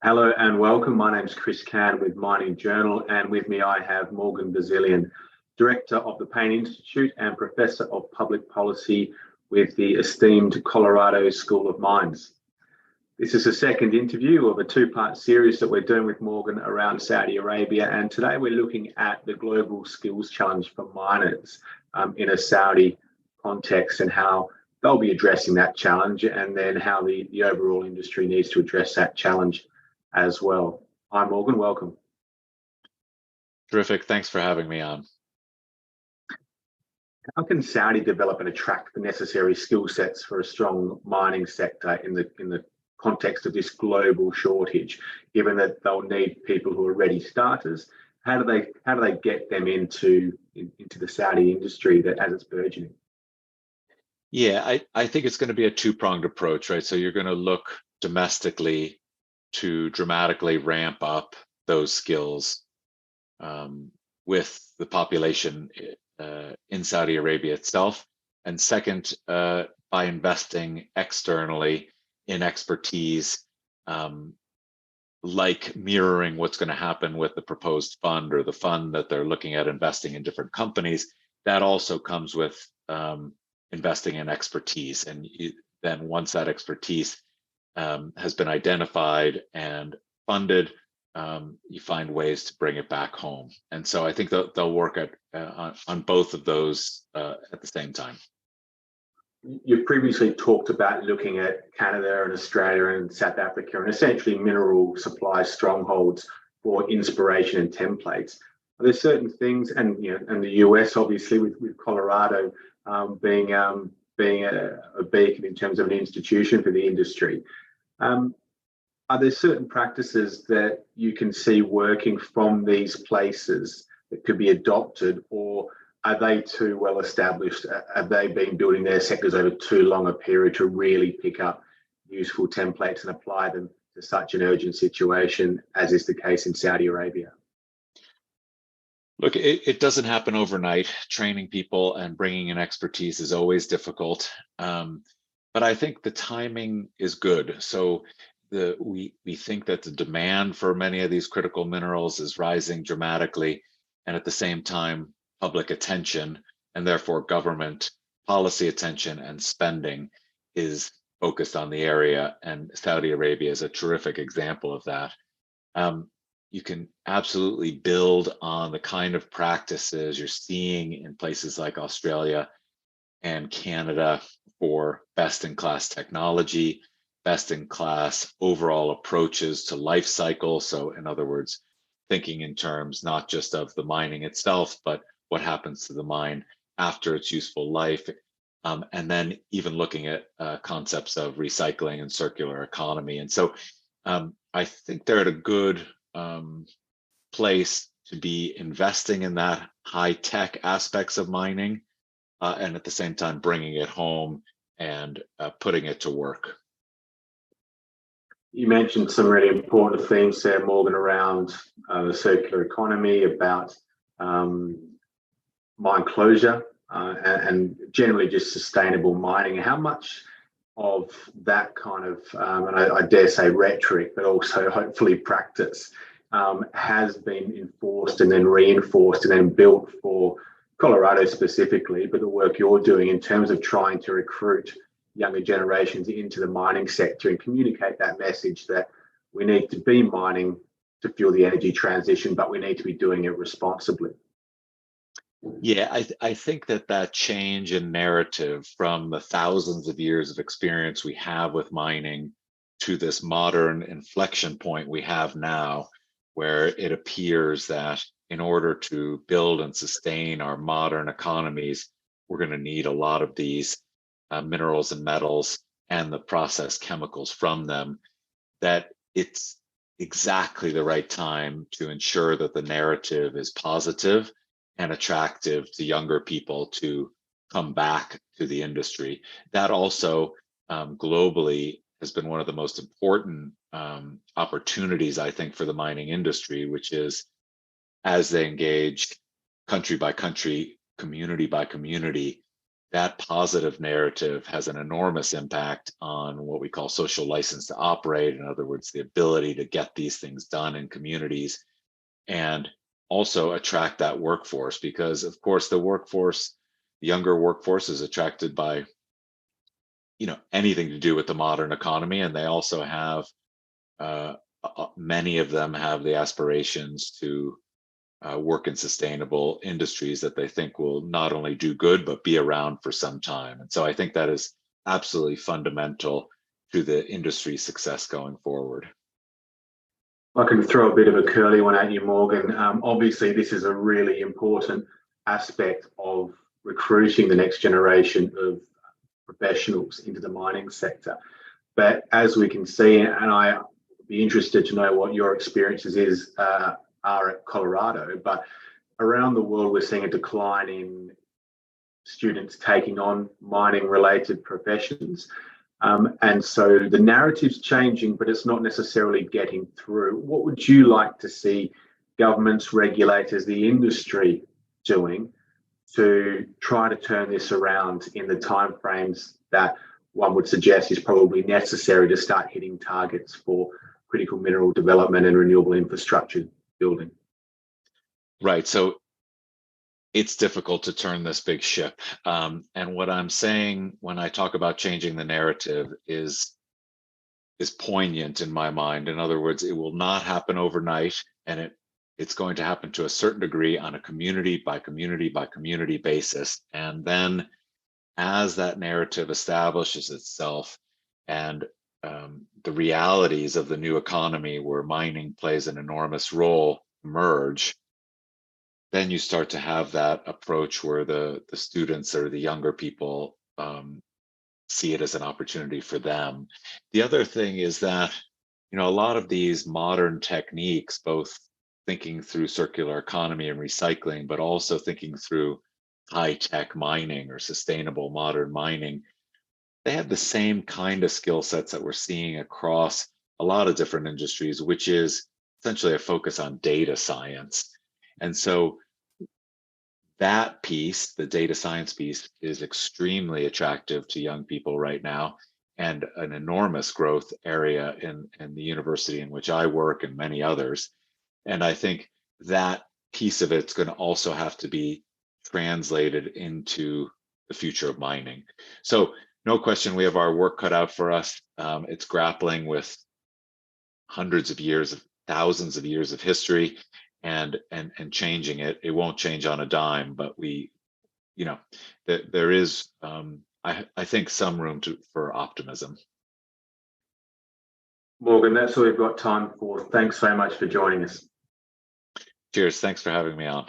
Hello and welcome. My name is Chris Cann with Mining Journal, and with me I have Morgan Bazilian, Director of the Payne Institute and Professor of Public Policy with the esteemed Colorado School of Mines. This is the second interview of a two-part series that we're doing with Morgan around Saudi Arabia, and today we're looking at the global skills challenge for miners in a Saudi context and how they'll be addressing that challenge, and then how the overall industry needs to address that challenge as well. Hi Morgan, welcome. Terrific, thanks for having me on. How can Saudi develop and attract the necessary skill sets for a strong mining sector in the context of this global shortage, given that they'll need people who are ready starters? How do they get them into the Saudi industry that as it's burgeoning? Yeah, I think it's going to be a two-pronged approach, right? So you're going to look domestically to dramatically ramp up those skills with the population in Saudi Arabia itself. And second, by investing externally in expertise, like mirroring what's going to happen with the proposed fund or the fund that they're looking at investing in different companies. That also comes with investing in expertise. And then once that expertise has been identified and funded, you find ways to bring it back home. And so I think they'll work on both of those at the same time. You've previously talked about looking at Canada and Australia and South Africa and essentially mineral supply strongholds for inspiration and templates. Are there certain things, and the US obviously with Colorado being a beacon in terms of an institution for the industry, are there certain practices that you can see working from these places that could be adopted, or are they too well established? Have they been building their sectors over too long a period to really pick up useful templates and apply them to such an urgent situation as is the case in Saudi Arabia? Look, it doesn't happen overnight. Training people and bringing in expertise is always difficult. But I think the timing is good. So we think that the demand for many of these critical minerals is rising dramatically, and at the same time, public attention and therefore government policy attention and spending is focused on the area, and Saudi Arabia is a terrific example of that. You can absolutely build on the kind of practices you're seeing in places like Australia and Canada for best-in-class technology, best-in-class overall approaches to life cycle. So in other words, thinking in terms not just of the mining itself, but what happens to the mine after its useful life. And then even looking at concepts of recycling and circular economy. And so I think they're at a good place to be investing in that high-tech aspects of mining, and at the same time bringing it home and putting it to work. You mentioned some really important themes there, Morgan, around the circular economy, about mine closure and generally just sustainable mining. How much of that kind of, and I dare say rhetoric, but also hopefully practice, has been enforced and then reinforced and then built for Colorado specifically, but the work you're doing in terms of trying to recruit younger generations into the mining sector and communicate that message that we need to be mining to fuel the energy transition, but we need to be doing it responsibly? Yeah, I think that change in narrative from the thousands of years of experience we have with mining to this modern inflection point we have now, where it appears that in order to build and sustain our modern economies, we're going to need a lot of these minerals and metals and the processed chemicals from them, that it's exactly the right time to ensure that the narrative is positive and attractive to younger people to come back to the industry. That also globally has been one of the most important opportunities, I think, for the mining industry, which is as they engage country by country, community by community, that positive narrative has an enormous impact on what we call social license to operate. In other words, the ability to get these things done in communities and also attract that workforce, because of course the workforce, the younger workforce, is attracted by anything to do with the modern economy, and they also have many of them have the aspirations to work in sustainable industries that they think will not only do good but be around for some time. And so I think that is absolutely fundamental to the industry's success going forward. I can throw a bit of a curly one at you, Morgan. Obviously, this is a really important aspect of recruiting the next generation of professionals into the mining sector. But as we can see, and I'd be interested to know what your experiences are at Colorado, but around the world, we're seeing a decline in students taking on mining-related professions. And so the narrative's changing, but it's not necessarily getting through. What would you like to see governments, regulators, the industry doing to try to turn this around in the timeframes that one would suggest is probably necessary to start hitting targets for critical mineral development and renewable infrastructure building? Right. So it's difficult to turn this big ship. And what I'm saying when I talk about changing the narrative is poignant in my mind. In other words, it will not happen overnight, and it's going to happen to a certain degree on a community by community by community basis. And then as that narrative establishes itself and the realities of the new economy where mining plays an enormous role emerge, then you start to have that approach where the students or the younger people see it as an opportunity for them. The other thing is that, a lot of these modern techniques, both thinking through circular economy and recycling, but also thinking through high-tech mining or sustainable modern mining, they have the same kind of skill sets that we're seeing across a lot of different industries, which is essentially a focus on data science. And so that piece, the data science piece, is extremely attractive to young people right now, and an enormous growth area in the university in which I work and many others. And I think that piece of it's going to also have to be translated into the future of mining. So no question, we have our work cut out for us. It's grappling with hundreds of years, thousands of years of history, and changing it. It won't change on a dime, but there is, I think, some room for optimism. Morgan, that's all we've got time for. Thanks so much for joining us. Cheers. Thanks for having me on.